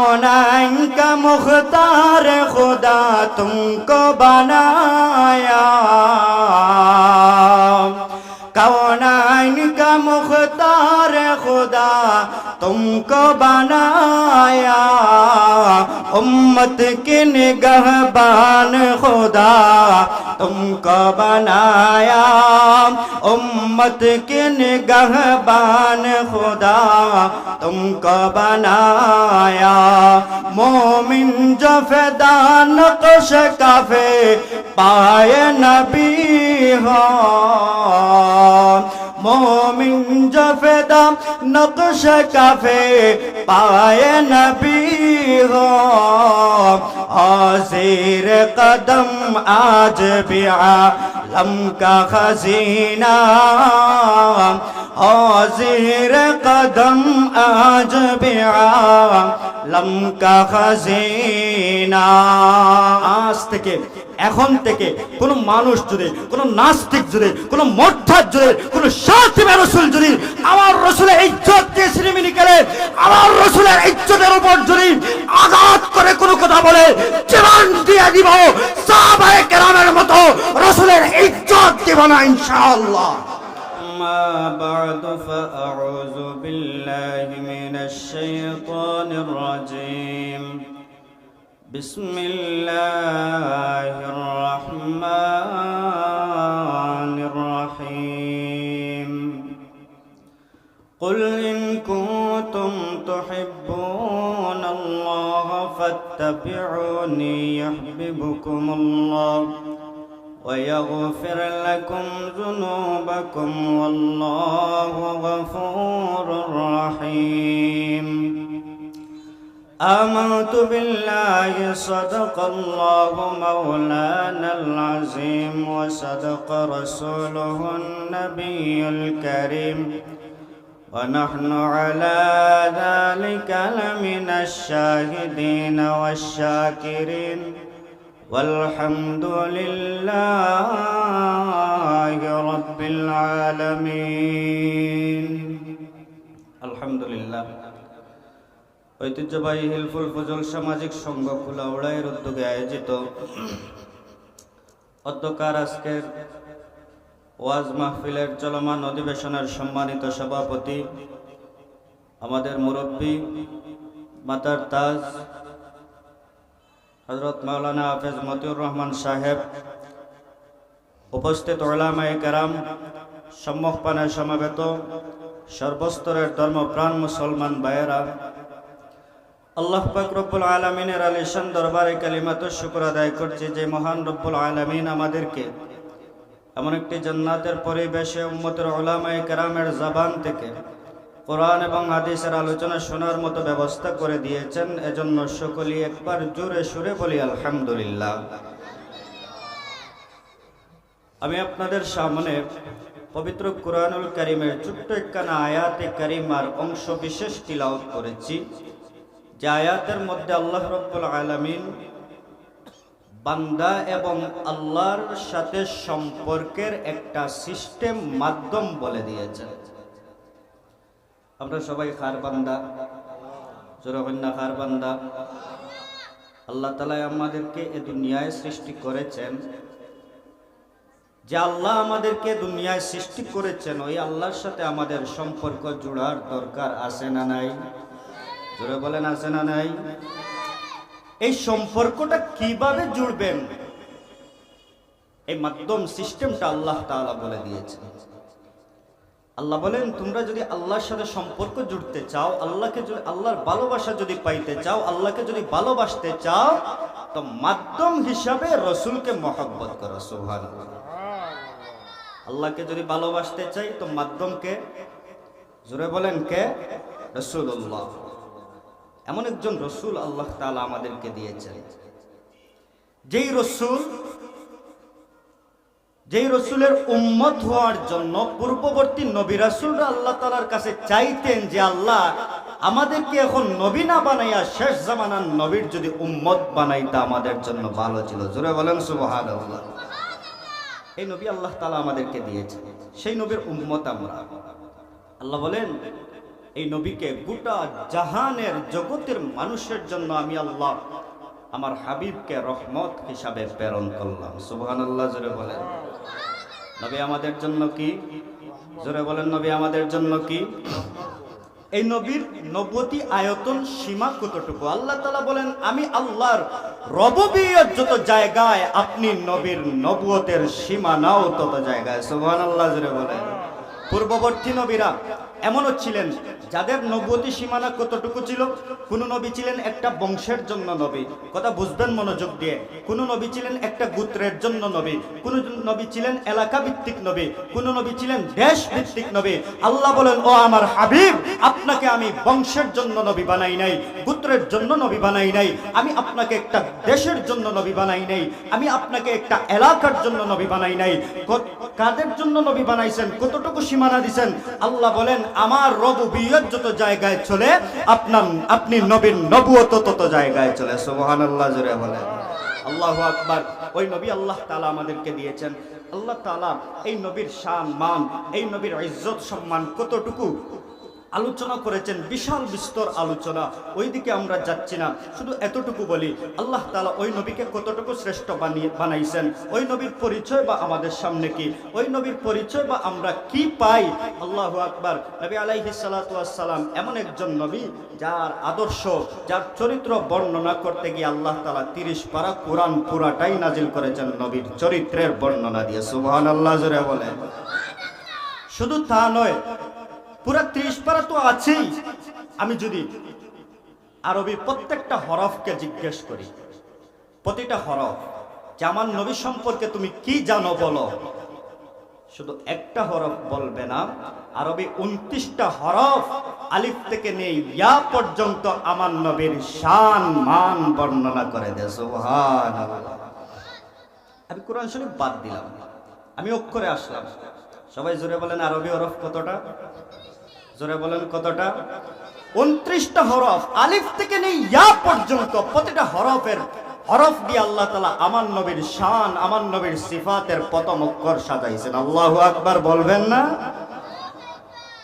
कौनैन का मुख्तार खुदा तुमको बनाया, कौनैन का मुख्तार खुदा तुमको बनाया, उम्मत के निगहबान खुदा तुमको बनाया, उम्मत के निगहबान खुदा तुमको बनाया। मोमिन जो फ़िदा नक्श काफ़े पाए नबी हो, मोमिन जो फ़िदा नक्श काफ़े पाए नबी हो, ज़ेर कदम आज भी आलम का खजीना, ज़ेर कदम आज भी आलम का खजीना। आज থেকে এখন থেকে কোন মানুষ যদি, কোন নাস্তিক যদি, কোন মুরতাদ যদি, কোন শাতিবে রাসূল যদি আমার রাসূলের ইজ্জত দিয়ে সিনেমিনি করে, আমার রাসূলের ইজ্জতের উপর যদি আঘাত করে কোন কথা বলে, জীবন দিয়ে দিব সাহাবায়ে কেরামের মতো রাসূলের ইজ্জত দিব না ইনশাআল্লাহ। আম্মা বা'দু ফাআউযু বিল্লাহি মিনাশ শাইতানির রাজীম। بسم الله الرحمن الرحيم قل إن كنتم تحبون الله فاتبعوني يحببكم الله ويغفر لكم ذنوبكم والله غفور رحيم آمنت بالله صدق الله مولانا العظيم وصدق رسوله النبي الكريم ونحن على ذلك لمن الشاهدين والشاكرين والحمد لله رب العالمين الحمد لله। ঐতিহ্যবাহী হিলফুল ফজল সামাজিক সংঘ কুলাউড়াইয়ের উদ্যোগে আয়োজিত অধ্যকার আজকের ওয়াজ মাহফিলের চলমান অধিবেশনের সম্মানিত সভাপতি, আমাদের মুরব্বী মাতার তাজ হযরত মাওলানা হাফেজ মতিউর রহমান সাহেব, উপস্থিত উলামায়ে কেরাম, সম্মুখপানে সমবেত সর্বস্তরের ধর্মপ্রাণ মুসলমান ভাইয়েরা, আল্লাহ পাক রব্বুল আলামিনের আলিশান দরবারে কালিমাতুশ শুকর আদায় করছি যে মহান রব্বুল আলামিন আমাদেরকে এমন একটি জান্নাতের পরিবেশে উম্মতের উলামায়ে কেরামের জবান থেকে কোরআন এবং হাদিসের আলোচনা শোনার মতো ব্যবস্থা করে দিয়েছেন। এজন্য সকলেই একবার জোরে সুরে বলি আলহামদুলিল্লাহ। আমি আপনাদের সামনে পবিত্র কুরআনুল কারীমের ছোট্ট একখানা আয়াতে কারিমার অংশ বিশেষ তিলাওয়াত করেছি, যে আয়াতের মধ্যে আল্লাহ রাব্বুল আলামিন বান্দা এবং আল্লাহর সাথে সম্পর্কের একটা সিস্টেম, মাধ্যম বলে দিয়েছেন। আমরা সবাই খার বান্দা, জোরাবন্না খার বান্দা। আল্লাহ তাআলা আমাদেরকে এই দুনিয়ায় সৃষ্টি করেছেন, যে আল্লাহ আমাদেরকে দুনিয়ায় সৃষ্টি করেছেন ওই আল্লাহর সাথে আমাদের সম্পর্ক জোড়ার দরকার আছে না নাই? জোরে বলেন আছে না নাই? এই সম্পর্কটা কিভাবে জুড়বেন, এই মাধ্যম সিস্টেমটা আল্লাহ তাআলা বলে দিয়েছেন। আল্লাহ বলেন, তোমরা যদি আল্লাহর সাথে সম্পর্ক জুড়তে চাও, আল্লাহকে যদি, আল্লাহর ভালোবাসা যদি পাইতে চাও, আল্লাহকে যদি ভালোবাসতে চাও, তো মাধ্যম হিসাবে রাসূলকে মহব্বত করো। সুবহানাল্লাহ। আল্লাহকে যদি ভালোবাসতে চাই তো মাধ্যমকে, জোরে বলেন কে? রাসূলুল্লাহ। এমন একজন রাসূল আল্লাহ তাআলা আমাদেরকে দিয়েছেন, যেই রাসূলের উম্মত হওয়ার জন্য পূর্ববর্তী নবী রাসূলরা আল্লাহ তাআলার কাছে চাইতেন যে আল্লাহ আমাদেরকে এখন নবী না বানাইয়া শেষ জামানার নবীর যদি উম্মত বানাইতা আমাদের জন্য ভালো ছিল। জোরে বলেন সুবহানাল্লাহ। এই নবী আল্লাহ তাআলা আমাদেরকে দিয়েছেন, সেই নবীর উম্মত আমরা। আল্লাহ বলেন, এই নবীকে গোটা জাহানের জগতের মানুষের জন্য আমি আল্লাহ আমার হাবিবকে রহমত হিসাবে প্রেরণ করলাম। সুবহানাল্লাহ, জোরে বলেন। নবী আমাদের জন্য কি? জোরে বলেন, নবী আমাদের জন্য কি? এই নবীর নবুয়তি আয়তন সীমা কতটুকু? আল্লাহ তাআলা বলেন, আমি আল্লাহর রবুবিয়ত যত জায়গায়, আপনি নবীর নবুয়তের সীমানাও তত জায়গায়। সুবহানাল্লাহ, জোরে বলেন। পূর্ববর্তী নবীরা এমনও ছিলেন যাদের নবুয়তি সীমানা কতটুকু ছিল? কোন নবী ছিলেন একটা বংশের জন্য নবী, কথা বুঝবেন মনোযোগ দিয়ে। কোন নবী ছিলেন একটা গোত্রের জন্য নবী, কোন নবী ছিলেন এলাকা ভিত্তিক নবী, কোন নবী ছিলেন দেশ ভিত্তিক নবী। আল্লাহ বলেন, ও আমার হাবিব, আপনাকে আমি বংশের জন্য নবী বানাই নাই, গোত্রের জন্য নবী বানাই নাই, আমি আপনাকে একটা দেশের জন্য নবী বানাই নাই, আমি আপনাকে একটা এলাকার জন্য নবী বানাই নাই। কাদের জন্য নবী বানাইছেন? কতটুকু সীমানা দিবেন? আল্লাহ বলেন, আমার রবুবিয়ত যত জায়গায় চলে, আপনি নবীর নবুয়ত তত জায়গায় চলে। সুবহানাল্লাহ, জোরে বলেন। আল্লাহু আকবার। ওই নবী আল্লাহ তাআলা আমাদেরকে দিয়েছেন। আল্লাহ তাআলা এই নবীর শান মান, এই নবীর ইজ্জত সম্মান কতটুকু আলোচনা করেছেন, বিশাল বিস্তর আলোচনা, ওইদিকে আমরা যাচ্ছি না। শুধু এতটুকু বলি, আল্লাহ তাআলা ওই নবীকে কতটুকু শ্রেষ্ঠ বানাইছেন, ওই নবীর পরিচয় বা আমাদের সামনে কি, ওই নবীর পরিচয় বা আমরা কি পাই। আল্লাহু আকবার। নবী আলাইহিস সালাতু ওয়াস সালাম এমন একজন নবী যার আদর্শ, যার চরিত্র বর্ণনা করতে গিয়ে আল্লাহ তাআলা 30 পারা কোরআন পুরাটাই নাজিল করেছেন নবীর চরিত্রের বর্ণনা দিয়ে। সুবহানাল্লাহ, জোরে বলেন। শুধু তা নয়, পুরা 30 পারা তো আছেই। আমি যদি আরবি প্রত্যেকটা হরফকে জিজ্ঞেস করি, প্রতিটা হরফ যে আমার নবী সম্পর্কে তুমি কি জানো বলো, শুধু একটা হরফ বলবে না, আরবি 29টা হরফ আলিফ থেকে নিয়ে ইয়া পর্যন্ত আমার নবীর শান মান বর্ণনা করে দেয়। সুবহানাল্লাহ। আমি কোরআন শরীফ বাদ দিলাম, আমি অক্ষরে আসলাম। সবাই জোরে বলেন, আরবি হরফ কতটা? জোরে বলেন, কতটা? 29টা হরফ, আলিফ থেকে নিয়ে ইয়া পর্যন্ত প্রতিটা হরফ দিয়ে আল্লাহ তাআলা আমার নবীর শান, আমার নবীর সিফাতের প্রথম অক্ষর সাজাইছেন। আল্লাহু আকবার বলবেন না?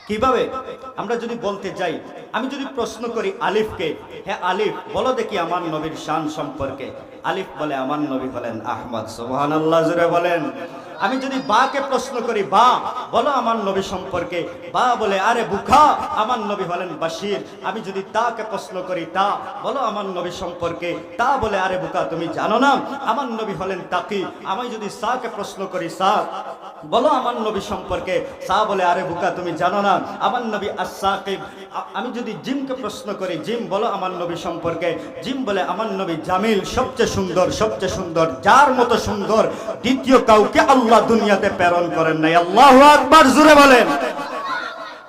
কিভাবে? আমরা যদি বলতে যাই, আমি যদি প্রশ্ন করি আলিফকে, হ্যাঁ আলিফ বলো দেখি আমার নবীর শান সম্পর্কে, আলিফ বলে আমার নবী হলেন আহমদ। সুবহানাল্লাহ, জোরে বলেন। আমি যদি বাকে প্রশ্ন করি, বা বলো আমার নবী সম্পর্কে, বা বলে আরে বুখা, আমার নবী হলেন বাশির। আমি যদি তাকে প্রশ্ন করি, তা বলো আমার নবী সম্পর্কে, তা বলে আরে বুকা তুমি জানো না, আমার নবী হলেন তাকি। আমি যদি সাকে প্রশ্ন করি, সা বলো আমার নবী সম্পর্কে, সা বলে আরে বুকা তুমি জানো না, আমার নবী আস-সাকিব। আমি যদি জিমকে প্রশ্ন করি, জিম বলো আমার নবী সম্পর্কে, জিম বলে আমার নবী জামিল, সবচেয়ে সুন্দর, সবচেয়ে সুন্দর, যার মতো সুন্দর দ্বিতীয় কাউকে আল্লাহ দুনিয়াতে প্রেরণ করেন নাই। আল্লাহু আকবার, জোরে বলেন।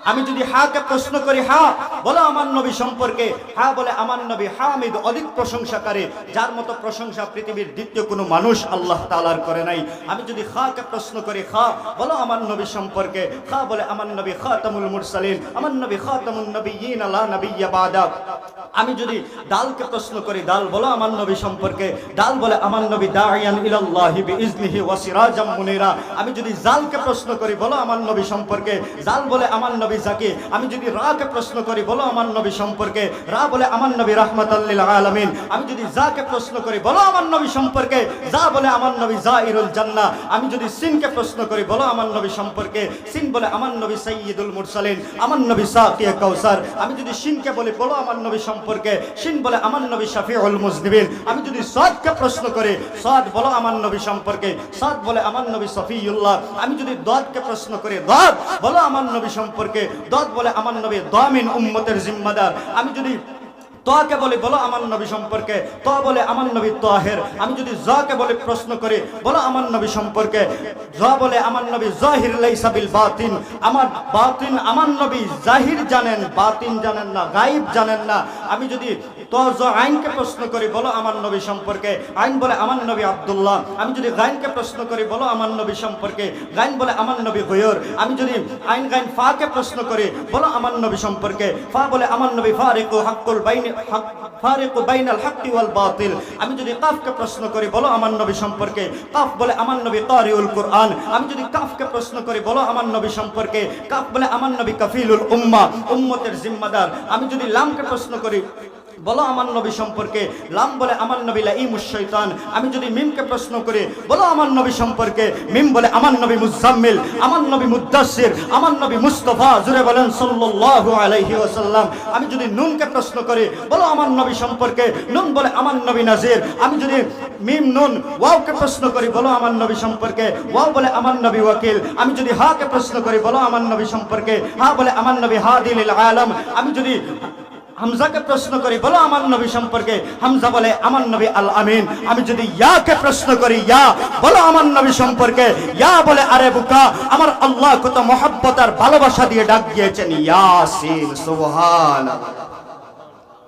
আমি যদি হাকে প্রশ্ন করি, হা বলো আমার নবী সম্পর্কে, হা বলে আমার নবী হামিদ, অধিক প্রশংসাকারী, যার মতো প্রশংসা পৃথিবীর দ্বিতীয় কোনো মানুষ আল্লাহ তাআলার করে নাই। আমি যদি খাকে প্রশ্ন করি, খা বলো আমার নবী সম্পর্কে, খা বলে আমার নবী খাতামুল মুরসালিন, আমার নবী খাতামুন নবিয়্যিন লা নবিয়্যা বাদা। আমি যদি দালকে প্রশ্ন করি, দাল বলো আমার নবী সম্পর্কে, দাল বলে আমার নবী দাইয়ান ইলাল্লাহি বিইজনিহি ওয়া সিরাজাম মুনিরা। আমি যদি জালকে প্রশ্ন করি, বলো আমার নবী সম্পর্কে, জাল বলে আমার নবী জাকি। আমি যদি রাকে প্রশ্ন করি, বলো আমার নবী সম্পর্কে, রা বলে আমার নবী রাহমাতাল লিল আলামিন। আমি যদি জাকে প্রশ্ন করি, বলো আমার নবী সম্পর্কে, জা বলে আমার নবী জাইরুল জান্নাহ। আমি যদি সিনকে প্রশ্ন করি, বলো আমার নবী সম্পর্কে, সিন বলে আমার নবী সাইয়্যিদুল মুরসালিন, আমার নবী সাকিয়ে কাউসার। আমি যদি সিনকে বলি, বলো আমার নবী সম্পর্কে, সিন বলে আমার নবী শাফিউল মুজনিবিন। আমি যদি সাদকে প্রশ্ন করি, সাদ বলো আমার নবী সম্পর্কে, সাদ বলে আমার নবী সফিউল্লাহ। আমি যদি দাদকে প্রশ্ন করি, দাদ বলো আমার নবী সম্পর্কে, দাদ বলে আমার নবী দামিন উম্মতের জিম্মাদার। আমি যদি তোকে বলে, বলো আমার নবী সম্পর্কে, তো বলে আমার নবী তাহের। আমি যদি জাকে বলে প্রশ্ন করি, বলো আমার নবী সম্পর্কে, জা বলে আমার নবী জাহির লাইসা বিল বাতিন। আমার বাতিন, আমার নবী জাহির জানেন, বাতিন জানেন না, গায়েব জানেন না। আমি যদি তো আইনকে প্রশ্ন করি বলো আমার নবী সম্পর্কে, আইন বলে আমার নবী আব্দুল্লাহ। আমি যদি গাইনকে প্রশ্ন করি বলো আমার নবী সম্পর্কে, গাইন বলে আমার নবী গয়র। আমি যদি আইন গাইন ফাকে প্রশ্ন করি বলো আমার নবী সম্পর্কে, ফা বলে আমার নবী ফারিকু হাক্কুল বাইন ফারিকু বাইনাল হাক্কি ওয়াল বাতিল। আমি যদি কাফকে প্রশ্ন করি বলো আমার নবী সম্পর্কে, কাফ বলে আমার নবী কারিউল কুরআন। আমি যদি কাফকে প্রশ্ন করি বলো আমার নবী সম্পর্কে, কাফ বলে আমার নবী কাফিলুল উম্মাহ, উম্মতের জিম্মাদার। আমি যদি লামকে প্রশ্ন করি বলো আমার নবী সম্পর্কে, লাম বলে আমার নবী লাঈমুশ শয়তান। আমি যদি মিমকে প্রশ্ন করি বলো আমার নবী সম্পর্কে, মিম বলে আমার নবী মুজাম্মিল, আমার নবী মুদ্দাসসির, আমার নবী মুস্তাফা। জুড়ে বলেন সাল্লাল্লাহু আলাইহি ওয়াসাল্লাম। আমি যদি নুনকে প্রশ্ন করি বলো আমার নবী সম্পর্কে, নুন বলে আমার নবী নাজির। আমি যদি মিম নুন ওয়াওকে প্রশ্ন করি বলো আমার নবী সম্পর্কে, ওয়াও বলে আমার নবী ওয়াকিল। আমি যদি হাকে প্রশ্ন করি বলো আমার নবী সম্পর্কে, হা বলে আমার নবী হাদি লিল আলাম। আমি যদি হামজাকে প্রশ্ন করি বলো আমার নবী সম্পর্কে, হামজা বলে আমার নবী আল আমিন। আমি যদি ইয়াকে প্রশ্ন করি, ইয়া বলো আমার নবী সম্পর্কে, ইয়া বলে আরে বুকা আমার আল্লাহ কত মহব্বত আর ভালোবাসা দিয়ে ডাক দিয়েছেন ইয়াসিন। সুবহানাল্লাহ।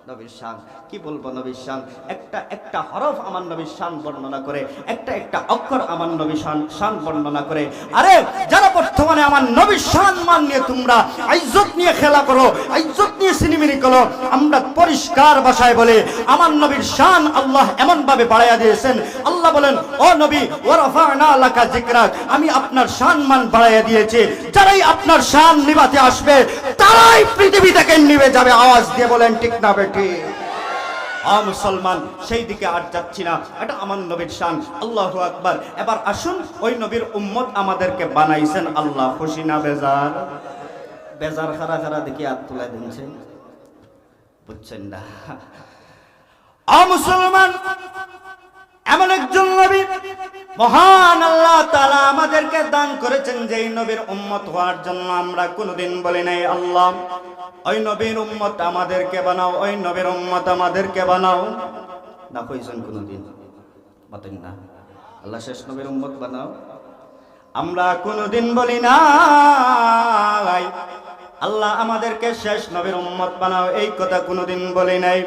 নবীর শান কি বলবো, নবীর শান একটা একটা হরফ আমার নবীর শান বর্ণনা করে, একটা একটা অক্ষর আমার নবীর শান বর্ণনা করে। আরে যারা বর্তমানে আমার নবীর শান মান নিয়ে তোমরা ইজ্জত নিয়ে খেলা করো, ইজ্জত নিয়ে সিনেমিনি করো, আমরা পরিষ্কার ভাষায় বলে আমার নবীর শান আল্লাহ এমন ভাবে বাড়াইয়া দিয়েছেন। আল্লাহ বলেন ও নবী ওয়া রাফা'না লাকা যিকরাক, আমি আপনার শান মান বাড়াইয়া দিয়েছি। যারাই আপনার শান নিভাতে আসবে তারাই পৃথিবী থেকে নিভে যাবে। আওয়াজ দিয়ে বলেন ঠিক না বেটি? মুসলমান সেই দিকে আর যাচ্ছি না, এটা আমার নবীর শান। আল্লাহু আকবার। এবার আসুন ওই নবীর উম্মত আমাদেরকে বানাইছেন আল্লাহ খুশি না বেজার? বেজার খারা খারা দেখি হাত তুলে দিচ্ছেন, বুঝছেন না? মুসলমান এমন একজন নবী মহান আল্লাহ তাআলা আমাদেরকে দান করেছেন যেই নবীর উম্মত হওয়ার জন্য আমরা কোনোদিন বলি নাই আল্লাহ ওই নবীর উম্মত আমাদেরকে বানাও, ওই নবীর উম্মত আমাদেরকে বানাও। না কইছেন কোনোদিন? বলেন না আল্লাহ শেষ নবীর উম্মত বানাও। আমরা কোনোদিন বলি না আল্লাহ আমাদেরকে শেষ নবীর উম্মত বানাও, এই কথা কোনোদিন বলি নাই।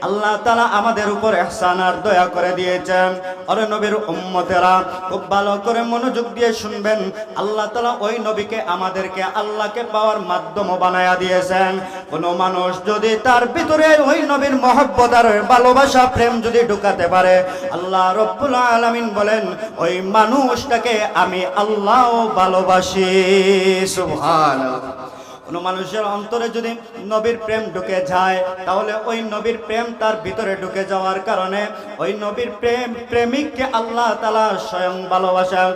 আল্লাহ তাআলা আমাদের উপর ইহসান আর দয়া করে দিয়েছেন। ওরে নবীর উম্মতেরা খুব ভালো করে মনোযোগ দিয়ে শুনবেন। আল্লাহ তাআলা ওই নবীকে আমাদেরকে আল্লাহকে পাওয়ার মাধ্যম বানায়া দিয়েছেন। কোন মানুষ যদি তার ভিতরে ওই নবীর মহব্বত আর ভালোবাসা প্রেম যদি ঢুকাতে পারে, আল্লাহ রব্বুল আলামিন বলেন ওই মানুষটাকে আমি আল্লাহ ভালোবাসি। সুবহানাল্লাহ। কোন মানুষের অন্তরে যদি নবীর প্রেম ঢুকে যায় তাহলে ওই নবীর প্রেম তার ভিতরে ঢুকে যাওয়ার কারণে ওই নবীর প্রেমিককে আল্লাহ তাআলা স্বয়ং ভালোবাসেন।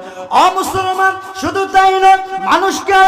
মুসলমান শুধু তাই না, মানুষকে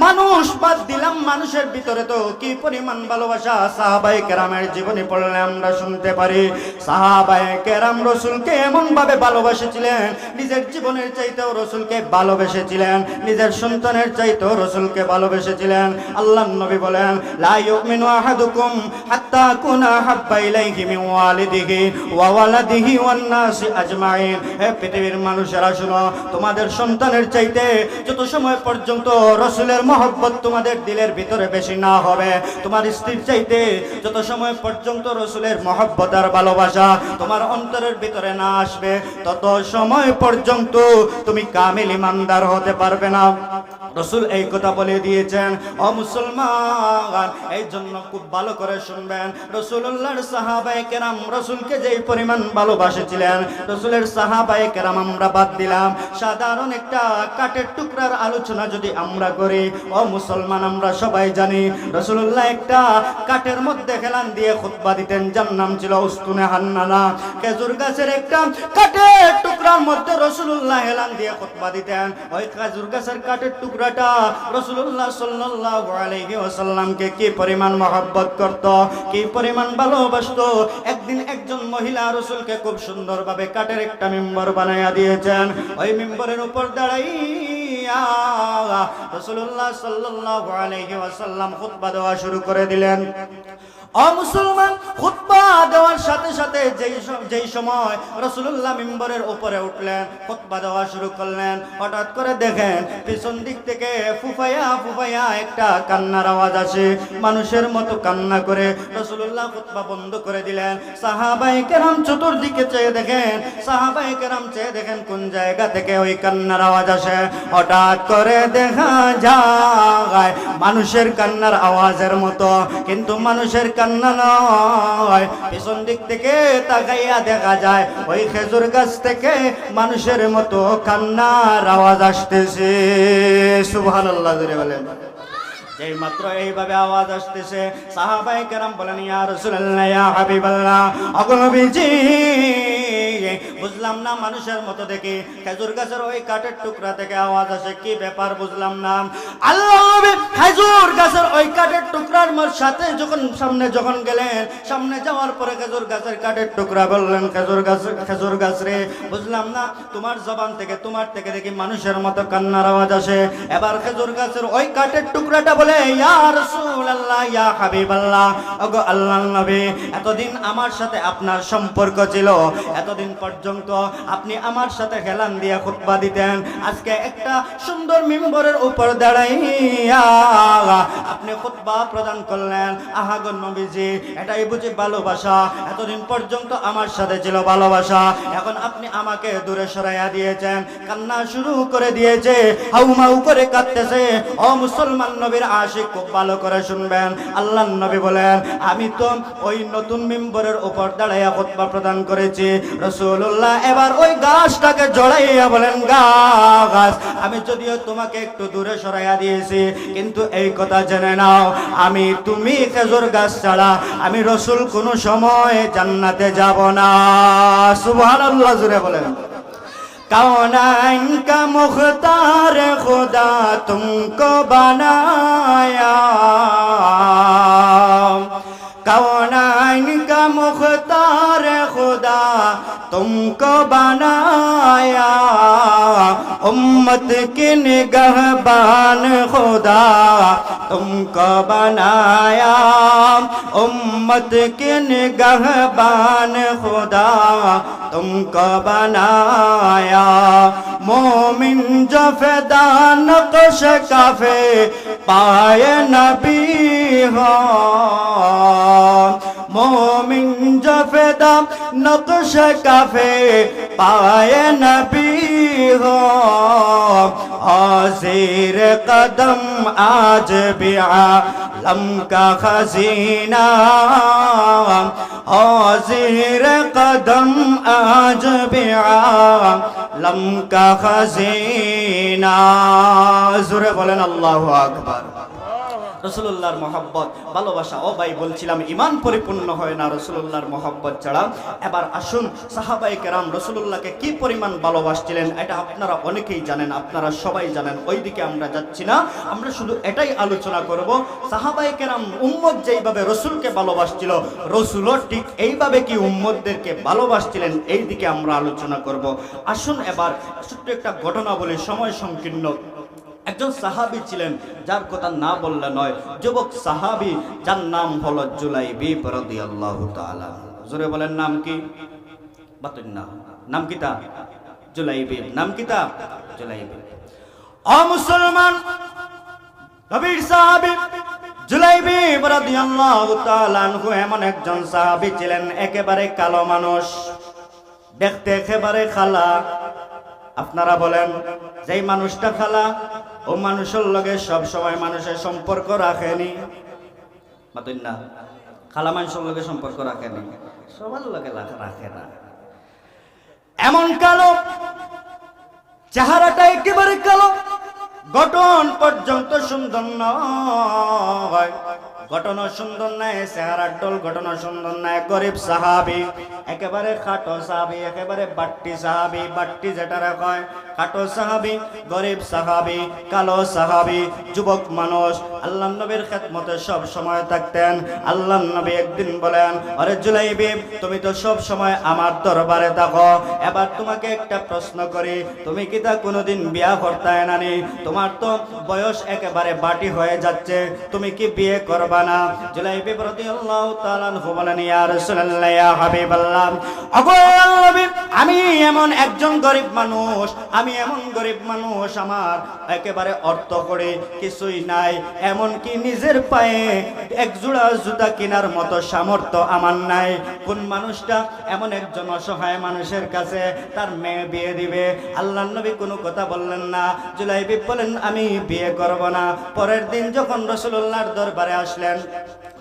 মানুষ বাদ দিলাম, মানুষের ভিতরে তো কি পরিমাণ ভালোবাসা। সাহাবায়ে কেরামের জীবনী পড়লে আমরা শুনতে পারি সাহাবায়ে কেরাম রাসূলকে এমন ভাবে ভালোবেসেছিলেন, নিজের জীবনের চাইতেও রাসূলকে ভালোবেসেছিলেন, নিজের সন্তানের চাইতেও রাসূলকে ভালোবেসেছিলেন। আল্লাহর নবী বলেন লা ইউমিনু আহাদুকুম হাত্তা কুনা হাব্বা ইলাইহি মিন ওয়ালিদিহি ওয়া ওয়ালাদিহি ওয়ান নাসি আজমাইন। হে পৃথিবীর মানুষেরা শুনো, তোমাদের সন্তানের চাইতে যত সময় পর্যন্ত রাসূলের মহব্বত তোমাদের দিলের ভিতরে বেশি না হবে, তোমার স্ত্রীর চাইতে যত সময় পর্যন্ত রাসূলের মহব্বত আর ভালোবাসা তোমার অন্তরের ভিতরে না আসবে, তত সময় পর্যন্ত তুমি কামিল ঈমানদার হতে পারবে না। রাসূল এই কথা বলে দিয়েছেন। মুসলমান এই জন্য খুব ভালো করে শুনবেন, রাসূলুল্লাহর সাহাবায়ে কেরাম রাসূলকে যেই পরিমাণ ভালোবাসেছিলেন, রাসূলের সাহাবায়ে কেরাম আমরা বাদ দিলাম। সাধারণ একটা কাঠের টুকরার আলোচনা যদি আমরা করি, মুসলমান আমরা সবাই জানি রাসূলুল্লাহ একটা কাঠের মধ্যে হেলান দিয়ে খুতবা দিতেন, যার নাম ছিল উস্তুনে হান্নানা। খেজুর গাছের একটা কাঠের টুকরার মধ্যে রাসূলুল্লাহ হেলান দিয়ে খুতবা দিতেন। ওই খেজুর গাছের কাঠের টুকরাটা রাসূলুল্লাহ সাল্লাল্লাহু আলাইহি ওয়াসাল্লামকে কি পরিমাণ মহব্বত করত, কি পরিমাণ ভালোবাসতো। একদিন একজন মহিলা রাসূলকে খুব সুন্দরভাবে কাঠের একটা মিম্বর বানায়া দিয়েছেন। ওই মিম্বরের উপর দাঁড়াইয়া রাসূলুল্লাহ সাল্লাল্লাহু আলাইহি ওয়াসাল্লাম খুতবা দেওয়া শুরু করে দিলেন। মুসলমান খুতবা দেওয়ার সাথে সাথে সাথে যেই সময় রাসূলুল্লাহ মিম্বরের উপরে উঠলেন, খুতবা দেওয়া শুরু করলেন, হঠাৎ করে দেখেন পিছন দিক থেকে ফুফায়া ফুফায়া একটা কান্নার আওয়াজ আসে। মানুষের মতো কান্না করে রাসূলুল্লাহ খুতবা বন্ধ করে দিলেন। সাহাবায়ে কেরাম চতুর্দিকে চেয়ে দেখেন, সাহাবায়ে কেরাম চেয়ে দেখেন কোন জায়গা থেকে ওই কান্নার আওয়াজ আসে। হঠাৎ করে দেখা যায় মানুষের কান্নার আওয়াজের মতো, কিন্তু মানুষের কান্না নয়। পিছন দিক থেকে তাকাইয়া দেখা যায় ওই খেজুর গাছ থেকে মানুষের মতো কান্নার আওয়াজ আসতেছে। সুবহানাল্লাহ জোরে বলেন। যেই মাত্র এইভাবে আওয়াজ আসতেছে, সাহাবায়ে কেরাম বলেন, ইয়া রাসূলুল্লাহ, ইয়া হাবিবাল্লাহ, ওগো নবীজি, বুঝলাম না মানুষের মতো দেখি খেজুর গাছের ওই কাঠের টুকরা থেকে আওয়াজ আসে, কি ব্যাপার বুঝলাম না। আল্লাহ নবী খেজুর গাছের ওই কাঠের টুকরার সাথে যখন গেলেন, সামনে যাওয়ার পরে খেজুর গাছের কাঠের টুকরা বললেন, খেজুর গাছ রে, বুঝলাম না তোমার জবান থেকে, তোমার থেকে দেখি মানুষের মতো কান্নার আওয়াজ আসে। এবার খেজুর গাছের ওই কাঠের টুকরাটা বলে, ইয়া রাসূলুল্লাহ, ইয়া হাবিবাল্লাহ, ওগো আল্লাহর নবী, এতদিন আমার সাথে আপনার সম্পর্ক ছিল, এতদিন পর্যন্ত আপনি আমার সাথে হেলান দিয়া খুতবা দিতেন, আজকে একটা সুন্দর মিম্বরের উপর দাঁড়াইয়া আপনি খুতবা প্রদান করলেন। আহা গো নবীজি, এটাই বুঝি ভালোবাসা? এতদিন পর্যন্ত আমার সাথে ছিল ভালোবাসা, এখন আপনি আমাকে দূরে সরাইয়া দিয়েছেন। কান্না শুরু করে দিয়েছে, হাউমাউ করে কাঁদতেছে। ও মুসলমান নবীর আশিক, খুব ভালো করে শুনবেন। আল্লাহর নবী বলেন, আমি তো ওই নতুন মিম্বরের উপর দাঁড়াইয়া খুতবা প্রদান করেছি। রাসূলুল্লাহ এবার ওই গাছটাকে জড়াইয়া বলেন, গাছ, আমি যদিও তোমাকে একটু দূরে সরাইয়া দিয়েছি, কিন্তু এই কথা জেনে নাও, আমি তুমি খেজুর গাছ ছাড়া আমি রাসূল কোনো সময় জান্নাতে যাব না। সুবহানাল্লাহ জোরে বলেন। कौनाइन का मुख्तार खुदा तुमको बनाया, कौनाइन का मुख्तार खुदा तुमको बनाया, उम्मत के निगहबान खुदा तुमको बनाया, उम्मत के निगहबान खुदा तुमको बनाया, मोमिन जो फिदा नक्श काफे पाए नबी हो, मोमिन जो फिदा नक्श काफे पाए नबी हो, आज़िर कदम आज भी आलम का खजीना, आज़िर कदम आज भी आलम का खजीना। ज़ोरे बोलें अल्लाहु अकबर। রাসূলুল্লাহর মহব্বত, ভালোবাসা। ও ভাই, বলছিলাম ইমান পরিপূর্ণ হয় না রাসূলুল্লাহর মহব্বত ছাড়া। এবার আসুন, সাহাবায়ে কেরাম রাসূলুল্লাহকে কি পরিমাণ ভালোবাসছিলেন এটা আপনারা অনেকেই জানেন, আপনারা সবাই জানেন। ওইদিকে আমরা যাচ্ছি না, আমরা শুধু এটাই আলোচনা করব, সাহাবায়ে কেরাম উম্মত যেইভাবে রাসূলকে ভালোবাসছিল, রাসূলও ঠিক এইভাবে কি উম্মতদেরকে ভালোবাসছিলেন, এই দিকে আমরা আলোচনা করব। আসুন এবার ছোট্ট একটা ঘটনা বলি, সময় সংকীর্ণ। একজন সাহাবী ছিলেন, যার কথা না বললে নয়, যুবক সাহাবী, যার নাম হলো জুলাইবিব রাদিয়াল্লাহু তাআলা। জোরে বলেন, নাম কি? বাতুন নাম কি তা? জুলাইবিব। নাম কি তা? জুলাইবিব। ও মুসলমান, নবীর সাহাবী জুলাইবিব রাদিয়াল্লাহু তাআলা আনহু এমন একজন সাহাবী ছিলেন, একেবারে কালো মানুষ, দেখতে একেবারে খালা। আপনারা বলেন, যেই মানুষটা খালা, ও মানুষের লগে সব সময় মানুষের সম্পর্ক রাখেনি। মাতুন না, খালা মানুষের লগে সম্পর্ক রাখেনি, সবার লগে রাখে না। এমন কালো, চেহারাটা একেবারে কালো, গঠন পর্যন্ত সুন্দর নয়, গঠন সুন্দর নাই, চেহারার ডোল গঠন সুন্দর নাই। গরিব সাহাবী, একেবারে খাটো সাহাবি, একেবারে বাট্টি সাহাবি, বাট্টি যেটারা কয়, খাটো সাহাবি, গরিব সাহাবি, কালো সাহাবি, যুবক মানুষ, আল্লাহর নবীর খেদমতে সব সময় থাকতেন। আল্লাহর নবী একদিন বলেন, আরে জুলাইবি, তুমি তো সব সময় আমার দরবারে থাকো, এবার তোমাকে একটা প্রশ্ন করি, তুমি কি তা কোনোদিন বিয়া করতে নানি? তোমার তো বয়স একেবারে বাটি হয়ে যাচ্ছে, তুমি কি বিয়ে করবা না? জুলাইবি রাদিয়াল্লাহু তাআলা আনহু বলেন, ইয়া রাসূলুল্লাহ, ইয়া হাবিবাল্লাহ, ওগো আল্লাহর নবী, আমি এমন একজন গরিব মানুষ, আমি এমন গরিব মানুষ, আমার একেবারে অর্থ করে কিছুই নাই, এমন কি নিজের পায়ে এক জোড়া জুতা কেনার মতো সামর্থ্য আমার নাই। কোন মানুষটা এমন একজন অসহায় মানুষের কাছে তার মেয়ে বিয়ে দিবে? আল্লাহর নবী কোনো কথা বললেন না। জুলাইবি বলেন, আমি বিয়ে করব না। পরের দিন যখন রাসূলুল্লাহর দরবারে আসলেন,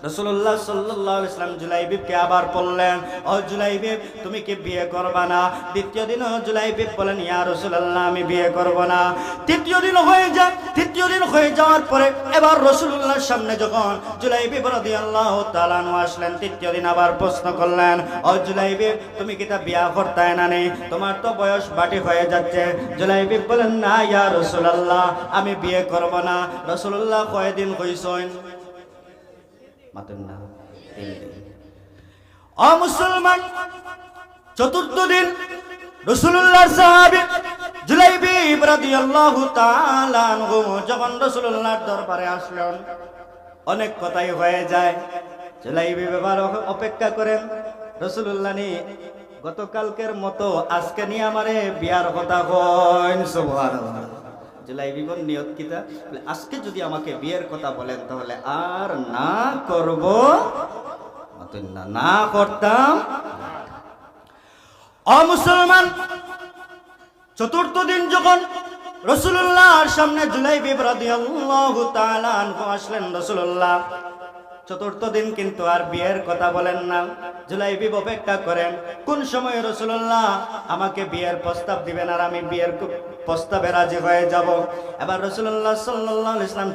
রাসূলুল্লাহ সাল্লাল্লাহু আলাইহি ওয়াসাল্লাম জুলাইবিবকে আবার বললেন, ও জুলাইবিব, তুমি কি বিয়ে করবা না? দ্বিতীয় দিন জুলাইবিব বলেন, ইয়া রাসূলুল্লাহ, আমি বিয়ে করব না। তৃতীয় দিন হয়ে যায়, তৃতীয় দিন হয়ে যাওয়ার পরে এবার রাসূলুল্লাহর সামনে যখন জুলাইবিব রাদিয়াল্লাহু তাআলা আনহু আসলেন, তৃতীয় দিন আবার প্রশ্ন করলেন, ও জুলাইবিব, তুমি কি তা বিয়া করতে না নি? তোমার তো বয়স বাটি হয়ে যাচ্ছে। জুলাইবিব বলেন, না ইয়া রাসূলুল্লাহ, আমি বিয়ে করব না। রাসূলুল্লাহ কয়দিন কইছেন? মাতেন না, 3 দিন। ও মুসলমান, চতুর্থ দিন রাসূলুল্লাহর সাহাবী জুলাইবিব রাদিয়াল্লাহু তাআলা আনহু যখন রাসূলুল্লাহর দরবারে আসলেন, অনেক কথাই হয়ে যায়। জুলাইবিব এবার অপেক্ষা করেন, রাসূলুল্লাহ নি গতকালকের মতো আজকে নিয়ে আমারে বিয়ার কথা কইন। সুবহানাল্লাহ। জুলাইবিবর নিয়ত কিতা, আজকে যদি আমাকে বিয়ের কথা বলেন তাহলে আর না করব না, না করতাম। ও মুসলমান, চতুর্থ দিন যখন রাসূলুল্লাহর সামনে জুলাইবিব রাদিয়াল্লাহু তাআলা আনহু আসলেন, রাসূলুল্লাহ চতুর্থ দিন কিন্তু আর বিয়ের কথা বলেন না। জুলাইবিব অপেক্ষা করেন কোন সময় রাসূলুল্লাহ আমাকে বিয়ের প্রস্তাব দিবেন আর আমি বিয়ের প্রস্তাবে রাজি হয়ে যাব। এবার রাসূলুল্লাহ সাল্লাল্লাহু আলাইহি ওয়াসাল্লাম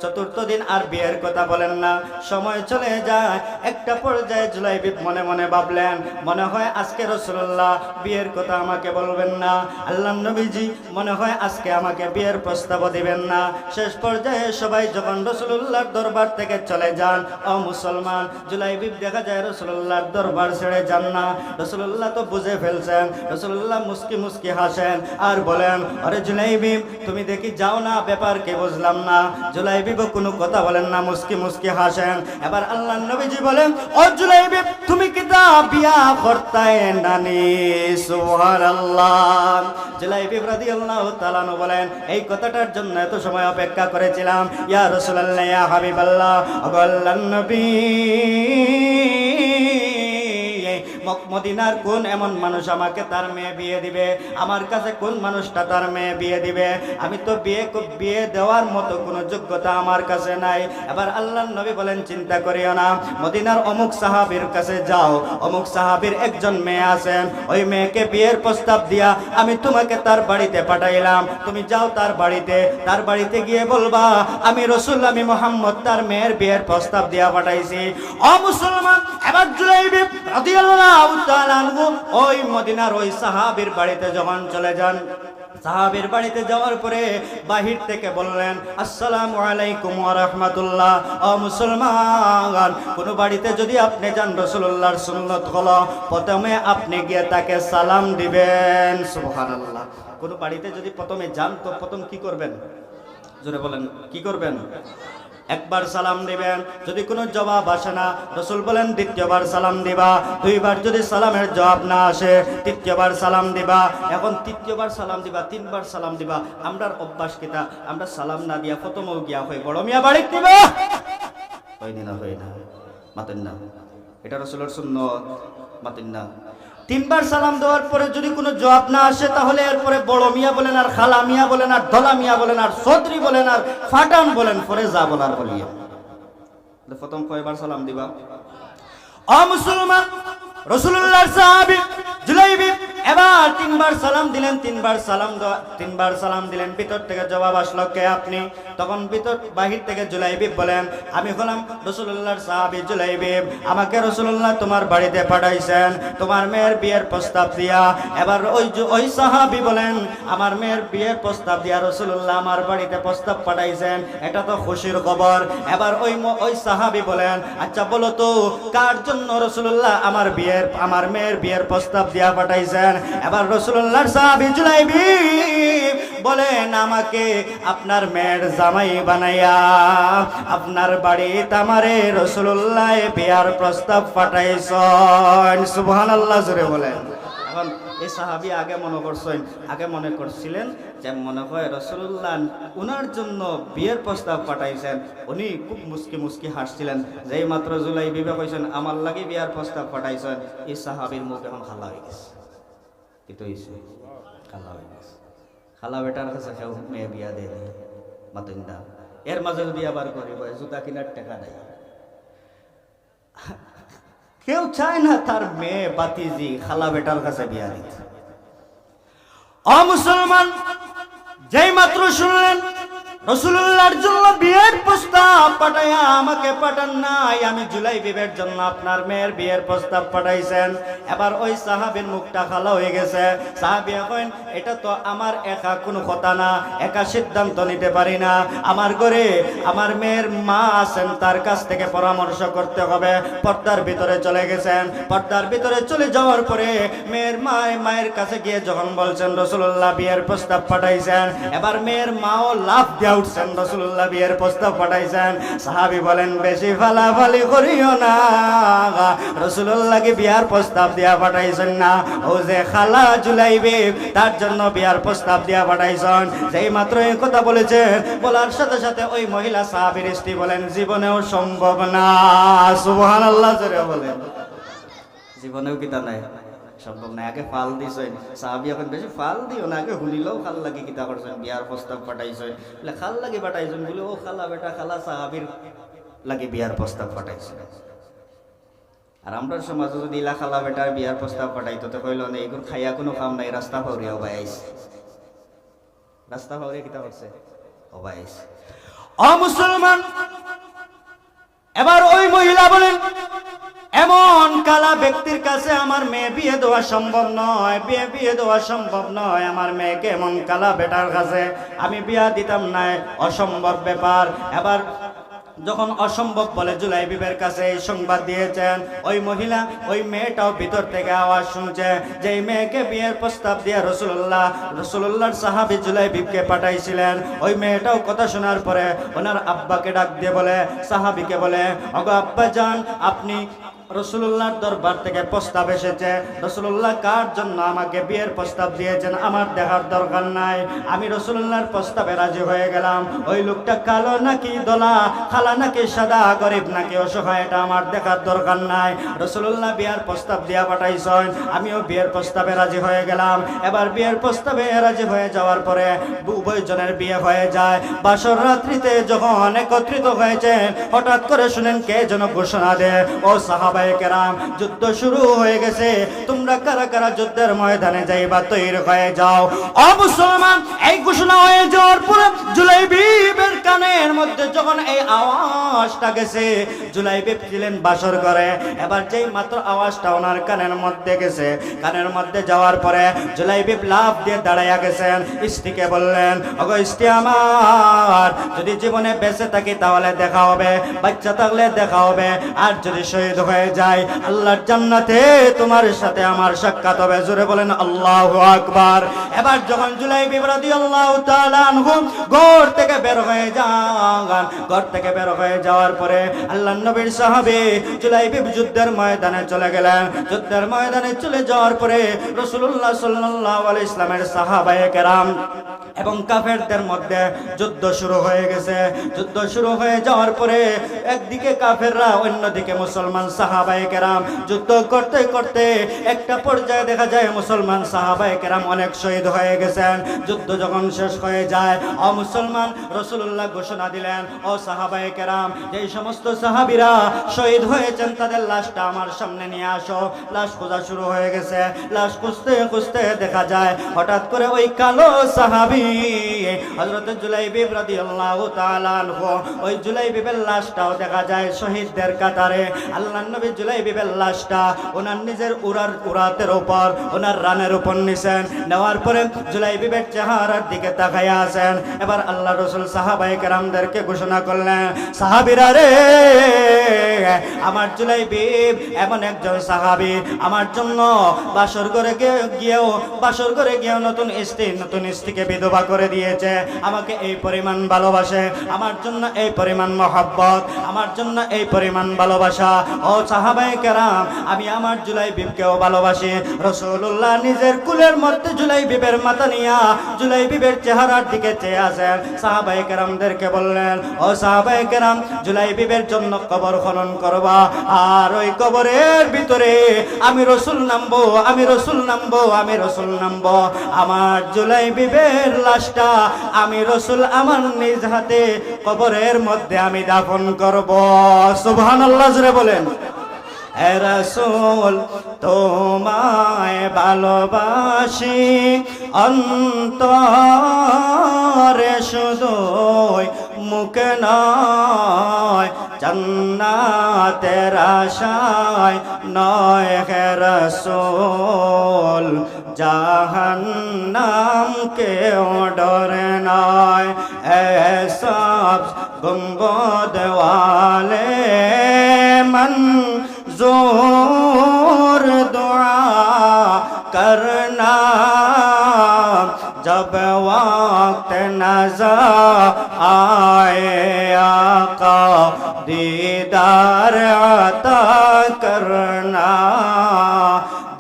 চতুর্থ দিন আর বিয়ের কথা বলেন না। সময় চলে যায়, একটা পর্যায়ে জুলাইবিব মনে মনে ভাবলেন, মনে হয় আজকে রাসূলুল্লাহ বিয়ের কথা আমাকে বলবেন না, আল্লাহর নবীজি মনে হয় আজকে আমাকে বিয়ের প্রস্তাব দিবেন না। শেষ পর্যায়ে সবাই যখন রাসূলুল্লাহর দরবার থেকে চলে যান, ও মুসলমান, জুলাইবিব দেখা যায় রাসূলুল্লাহর দরবার ছেড়ে যান না। রাসূলুল্লাহ তো বুঝে ফেলছেন। রাসূলুল্লাহ মুস্কি মুস্কি হাসেন আর বলেন, আরে জুলাইবিব, তুমি দেখি যাও না, ব্যাপার কে বুঝলাম না। জুলাইবিব কোনো কথা বলেন না, মুস্কি মুস্কি হাসেন। এবার আল্লাহর নবীজি বলেন, ও জুলাইবিব, তুমি কি তা বিয়া করতে নানি? সুবহানাল্লাহ। জুলাইবিব রাদিয়াল্লাহু তাআলা আনহু বলেন, এই কথাটার জন্য এত সময় অপেক্ষা করেছিলাম। ইয়া রাসূলুল্লাহ, ইয়া হাবিবাল্লাহ, আল্লাহর নবী, মদিনার কোন এমন মানুষ আমাকে তার মেয়ে বিয়ে দিবে? আমার কাছে কোন মানুষটা তার মেয়ে বিয়ে দিবে? আমি তো বিয়ে দেওয়ার মতো কোনো যোগ্যতা আমার কাছে নাই। এবার আল্লাহর নবী বলেন, চিন্তা করিও না, মদিনার অমুক সাহাবীর কাছে যাও, অমুক সাহাবীর একজন মেয়ে আছেন, ওই মেয়েকে বিয়ের প্রস্তাব দিয়া আমি তোমাকে তার বাড়িতে পাঠাইলাম। তুমি যাও তার বাড়িতে গিয়ে বলবা, আমি রাসূল, আমি মুহাম্মদ তার মেয়ের বিয়ের প্রস্তাব দিয়া পাঠাইছি। ও মুসলমান, এবার জুলাইবিব রাদিয়াল্লাহু তাআলা আনহু ওই মদিনার ওই সাহাবীর বাড়িতে যখন চলে যান, সাহাবীর বাড়িতে যাওয়ার পরে বাহির থেকে বললেন, আসসালামু আলাইকুম ওয়া রাহমাতুল্লাহ। ও মুসলমান, কোন বাড়িতে যদি আপনি যান, রাসূলুল্লাহর সুন্নাত হলো প্রথমে আপনি গিয়ে তাকে সালাম দিবেন। সুবহানাল্লাহ। কোন বাড়িতে যদি প্রথমে যান তো প্রথম কি করবেন? জোরে বলেন, কি করবেন? একবার সালাম দিবেন। যদি কোনো জবাব আসে না, রাসূল বলেন দ্বিতীয়বার সালাম দিবা। দুইবার যদি সালামের জবাব না আসে, তৃতীয়বার সালাম দিবা। এখন তৃতীয়বার সালাম দিবা, তিনবার সালাম দিবা। আমরার অভ্যাস কিতা, আমরা সালাম না দিয়া প্রথমেও গিয়া হই বড় মিয়া বাড়ি দিবা, হয়নি না, হয় না, মাতেন না, এটা রাসূলের সুন্নাত, মাতেন না। তিনবার সালাম দেওয়ার পরে যদি কোনো জবাব না আসে, তাহলে এরপরে বড় মিয়া বলেন আর খালা মিয়া বলেন আর ধলা মিয়া বলেন আর চৌধুরী বলেন আর ফাটান বলেন, পরে যা বলার বলিয়া। প্রথম কয়বার সালাম দিবা? ও মুসলমান, রাসূলুল্লাহর সাহাবী জুলাইবিব এবার তিনবার সালাম দিলেন, তিনবার সালাম দিলেন। ভিতর থেকে জবাব আসলো, কে আপনি? তখন বাহির থেকে জুলাইবিব বলেন, আমি হলাম রাসূলুল্লাহর সাহাবী জুলাইবিব। আমাকে রাসূলুল্লাহ তোমার বাড়িতে পাঠাইছেন তোমার মেয়ের বিয়ের প্রস্তাব দিয়া। এবার ওই সাহাবী বলেন, আমার মেয়ের বিয়ের প্রস্তাব দিয়া রাসূলুল্লাহ আমার বাড়িতে প্রস্তাব পাঠাইছেন, এটা তো খুশির খবর। এবার ওই সাহাবী বলেন, আচ্ছা বলো তো কার জন্য রাসূলুল্লাহ আমার মেয়ের বিয়ের প্রস্তাব দিয়া পাঠাইছেন? এবার রাসূলুল্লাহর সাহাবী জুলাইবিব বলেন, আমাকে আপনার মেয়ের জামাই বানাইয়া আপনার বাড়িতে আমারে রাসূলুল্লাহ বিয়ার প্রস্তাব পাঠাইছেন। সুবহানাল্লাহ জোরে বলেন। এখন এই সাহাবী আগে মনে করছিলেন যে মনে হয় রাসূলুল্লাহ উনার জন্য বিয়ের প্রস্তাব পাঠাইছেন। উনি খুব মুস্কি হাসছিলেন। যেই মাত্র জুলাইবিবে কইছেন আমার লাগি বিয়ার প্রস্তাব পাঠাইছেন, এই সাহাবীর মুখ এখন খালা হয়ে গেছে। কি তো হইছে? খালা হয়ে গেছে। খালা বেটার কাছে কেউ মেয়ে বিয়া দেয় মাতুন্দা, এর মাঝে যদি আবার করিব জুতা কিনার টাকা দেয়। কেউ চায় না তার মেয়ে বাতিজি খালা বেটার কাছে বিয়া দিতে। মুসলমান যেই মাত্র শুনলেন রাসূলুল্লাহর জন্য বিয়ের প্রস্তাব পাঠাইয়া আমাকে পাঠান নাই, আমি জুলাইবিবের জন্য আপনার মেয়ের বিয়ের প্রস্তাব পাঠাইছেন। এবার ওই সাহাবীর মুখটা খালা হয়ে গেছে। সাহাবী কইন, এটা তো আমার একা কোনো কথা না, একা সিদ্ধান্ত নিতে পারি না। আমার ঘরে আমার মেয়ের মা আছেন, তার কাছ থেকে পরামর্শ করতে হবে। পর্দার ভিতরে চলে গেছেন। পর্দার ভিতরে চলে যাওয়ার পরে মায়ের কাছে গিয়ে যখন বলছেন রাসূলুল্লাহ বিয়ের প্রস্তাব পাঠাইছেন, এবার মেয়ের মাও লাফ দিয়ে উঠছেন, রাসূলুল্লাহ বিয়ের প্রস্তাব পাঠাইছেন। সাহাবী বলেন, বেশি ফালাফালি করিও না, রাসূলুল্লাহকে বিয়ার প্রস্তাব দিয়া পাঠাইছেন না, ও যে খালা জুলাইবিব তার জন্য বিয়ার প্রস্তাব দিয়া পাঠাইছেন। যেই মাত্র এই কথা বলেছেন, বলার সাথে সাথে ওই মহিলা সাহাবীর স্ত্রী বলেন, জীবনেও সম্ভব না। সুবহানাল্লাহ জোরে বলেন। জীবনেও কিতা নাই, সম্ভব নাই। আগে ফাল দিছেন সাহাবী, এখন বেশি ফাল দিও না, আগে হুলিলেও খাল লাগি কিতা করছেন, বিয়ার প্রস্তাব পাঠাইছেন বলে খাল লাগি পাঠাইছেন বলে ও খালা বেটা খালা সাহাবীর লাগি বিয়ার প্রস্তাব পাঠাইছেন। আর আমরা সমাজে যদি ইলা খালা বেটার বিয়ার প্রস্তাব পাঠাইতো তো কইল না এগুলো খাইয়া কোনো কাম নাই, রাস্তা ফাউরিয়াও বাইছে, রাস্তা ফাউরিয়া কিতা করছে ও বাইছে। মুসলমান এবার ওই মহিলা বলেন, এমন কালা ব্যক্তির কাছে আমার মেয়ে বিয়ে দেওয়া সম্ভব নয়, বিয়ে দেওয়া সম্ভব নয়। আমার মেয়েকে এমন কালা বেটার কাছে আমি বিয়া দিতাম না, অসম্ভব ব্যাপার। এবার যখন অসম্ভব বলে জুলাইবিবের কাছে এই সংবাদ দিয়েছেন, ওই মহিলা ওই মেয়েটাও ভিতর থেকে আওয়াজ শুনছে যে এই মেয়েকে বিয়ের প্রস্তাব দিয়ে রাসূলুল্লাহর সাহাবী জুলাইবিবকে পাঠাইছিলেন। ওই মেয়েটাও কথা শোনার পরে ওনার আব্বাকে ডাক দিয়ে বলে, সাহাবীকে বলে, ওগো আব্বা জান, আপনি রাসূলুল্লাহর দরবার থেকে প্রস্তাব এসেছে, রাসূলুল্লাহ কার জন্য আমাকে বিয়ের প্রস্তাব দিয়েছেন আমার দেখার দরকার নাই, আমি রাসূলুল্লাহর প্রস্তাবে রাজি হয়ে গেলাম। ওই লোকটা কালো নাকি দলা, খালা নাকি সাদা, গরিব নাকি অসহায়, এটা আমার দেখার দরকার নাই। রাসূলুল্লাহ বিয়ের প্রস্তাব দিয়া পাঠাইছেন, আমিও বিয়ের প্রস্তাবে রাজি হয়ে গেলাম। এবার বিয়ের প্রস্তাবে রাজি হয়ে যাওয়ার পরে উভয়জনের বিয়ে হয়ে যায়। বাসর রাত্রিতে যখন একত্রিত হয়েছেন, হঠাৎ করে শুনেন কে যেন ঘোষণা দেয়, ও সাহাবা কেরাম, যুদ্ধ শুরু হয়ে গেছে, তোমরা কারা কারা যুদ্ধের ময়দানে যাইবা তৈরি হয়ে যাও। মুসলমান এই ঘোষণা হয়ে যাওয়ার পরে জুলাইবিবের কানের মধ্যে যখন এই আওয়াজটা গেছে, জুলাইবিব ছিলেন বাসর ঘরে। এবার যেই মাত্র আওয়াজটা ওনার কানের মধ্যে গেছে, কানের মধ্যে যাওয়ার পরে জুলাইবিব লাফ দিয়ে দাঁড়াইয়া গেছেন। স্ত্রীকে বললেন, ওগো স্ত্রী আমার, যদি জীবনে বেঁচে থাকি তাহলে দেখা হবে, বাচ্চা থাকলে দেখা হবে, আর যদি শহীদ হয়ে যায় আল্লাহর জান্নাতে তোমার সাথে আমার সাক্ষাৎ হবে। জোরে বলেন আল্লাহু আকবার। এবার যখন জুলাইবিব রাদিয়াল্লাহু তাআলা আনহু ঘর থেকে বের হয়ে যান, ঘর থেকে বের হয়ে যাওয়ার পরে আল্লাহর নবীর সাহাবী জুলাইবিব যুদ্ধের ময়দানে চলে গেলেন। যুদ্ধের ময়দানে চলে যাওয়ার পরে রাসূলুল্লাহ সাল্লাল্লাহু আলাইহি ওয়াসাল্লামের সাহাবায়ে কেরাম এবং কাফেরদের মধ্যে যুদ্ধ শুরু হয়ে গেছে। যুদ্ধ শুরু হয়ে যাওয়ার পরে একদিকে কাফেররা, অন্যদিকে মুসলমান সাহাবায়ে কেরাম যুদ্ধ করতে করতে একটা পর্যায়ে দেখা যায় মুসলমান সাহাবায়ে কেরাম অনেক শহীদ হয়ে গেছেন। যুদ্ধ যখন শেষ হয়ে যায়, ও মুসলমান, রাসূলুল্লাহ ঘোষণা দিলেন, ও সাহাবায়ে কেরাম, যেই সমস্ত সাহাবীরা শহীদ হয়েছেন তাদের লাশটা আমার সামনে নিয়ে আসো। লাশ খোঁজা শুরু হয়ে গেছে। লাশ খুঁজতে খুঁজতে দেখা যায় হঠাৎ করে ওই কালো সাহাবী হযরত জুলাইবিব রাদিয়াল্লাহু তাআলা আনহু, ওই জুলাইবিবের লাশটাও দেখা যায় শহীদদের কাতারে। আল্লাহর নবী জুলাইবিবের লাশটা ওনার নিজের উরাতের উপর, ওনার রানের উপর নিছেন। নেওয়ার পরে জুলাইবিবের চেহারার দিকে তাকাইয়া আছেন। এবার আল্লাহ রাসূল সাহাবায়ে কেরামদেরকে ঘোষণা করলেন, সাহাবীরা রে, আমার জুলাইবিব এমন একজন সাহাবী আমার জন্য বাসর ঘরে গিয়েও নতুন স্ত্রীকে বিধবা করে দিয়েছে। আমাকে এই পরিমাণ ভালোবাসে, আমার জন্য এই পরিমাণ মহব্বত, আমার জন্য এই পরিমাণ ভালোবাসা। ও সাহাবায়ে কেরাম, আমি আমার জুলাইবিবকেও ভালোবাসি। রাসূলুল্লাহ নিজের কুলের মধ্যে জুলাইবিবের মাথা নিয়া জুলাইবিবের চেহারার দিকে চেয়ে আছেন। সাহাবায়ে কেরামদেরকে বললেন, ও সাহাবায়ে কেরাম, জুলাইবিবের জন্য কবর খনন করবা, আর ওই কবরের ভিতরে আমি রাসূল নামবো, আমি রাসূল নামবো, আমি রাসূল নামবো। আমার জুলাইবিবের লাশটা আমি রাসূল আমার নিজ হাতে কবরের মধ্যে আমি দাফন করব। সুবহানাল্লাহ জোরে বলেন। হে রাসূল, তোমায় ভালোবাসি অন্তরে শুধুই, মুখে নয়, জান্নাতের আশায় নয়। হে রাসূল, জাহান্নাম কেউ ডরে নয়। এসব গুম্বদ ওয়ালে मंजूर दुआ करना, जब वक्त नज़र आए आका दीदार अता करना,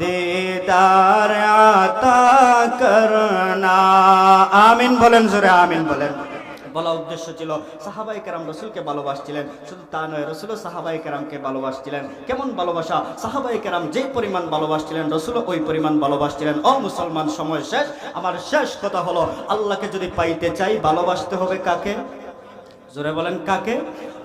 दीदार अता करना। आमीन बोलें जोरे, आमीन बोलें। বলা উদ্দেশ্য ছিল সাহাবায়ে কেরাম রাসূলকে ভালোবাসছিলেন, শুধু তা নয়, রাসূলও সাহাবায়ে কেরামকে ভালোবাসছিলেন। কেমন ভালোবাসা! সাহাবায়ে কেরাম যেই পরিমাণ ভালোবাসছিলেন, রাসূলও ওই পরিমাণ ভালোবাসছিলেন। ও মুসলমান, সময় শেষ। আমার শেষ কথা হলো, আল্লাহকে যদি পাইতে চাই ভালোবাসতে হবে কাকে? জোরে বলেন, কাকে?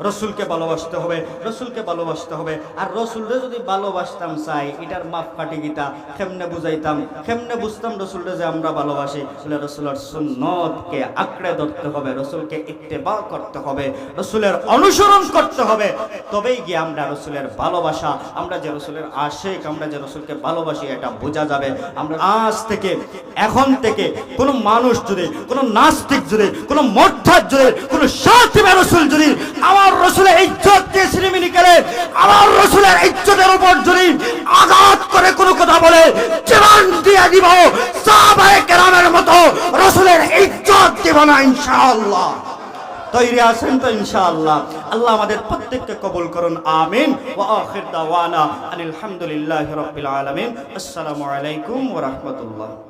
রাসূলকে ভালোবাসতে হবে, রাসূলকে ভালোবাসতে হবে। আর রাসূলরে যদি ভালোবাসতাম চাই, এটার মাপকাঠি গীতা কেমনে বুঝাইতাম, কেমনে বুঝতাম রাসূলরে যে আমরা ভালোবাসি? আসলে রাসূলের সুন্নতকে আঁকড়ে ধরতে হবে, রাসূলকে ইত্তেবা করতে হবে, রাসূলের অনুসরণ করতে হবে। তবেই গিয়ে আমরা রাসূলের ভালোবাসা, আমরা যে রাসূলের আশিক, আমরা যে রাসূলকে ভালোবাসি, এটা বোঝা যাবে। আমরা আজ থেকে, এখন থেকে কোনো মানুষ যদি, কোনো নাস্তিক যদি, কোনো মুরতাদ যদি, কোনো শাতিবে রাসূল যদি আমার রাসূলের ইজ্জতকে ছিনিমিনি করে, আমার রাসূলের ইজ্জতের উপর যদি আঘাত করে কোনো কথা বলে, জীবন দিয়ে দিব। সাহাবায়ে কেরামের মতো রাসূলের ইজ্জত দিব না ইনশাআল্লাহ। তৈরি আছেন তো ইনশাআল্লাহ? আল্লাহ আমাদের প্রত্যেককে কবুল করুন, আমিন। ওয়া আখির দাওয়ানা আনিল হামদুলিল্লাহি রাব্বিল আলামিন। আসসালামু আলাইকুম ওয়া রাহমাতুল্লাহ।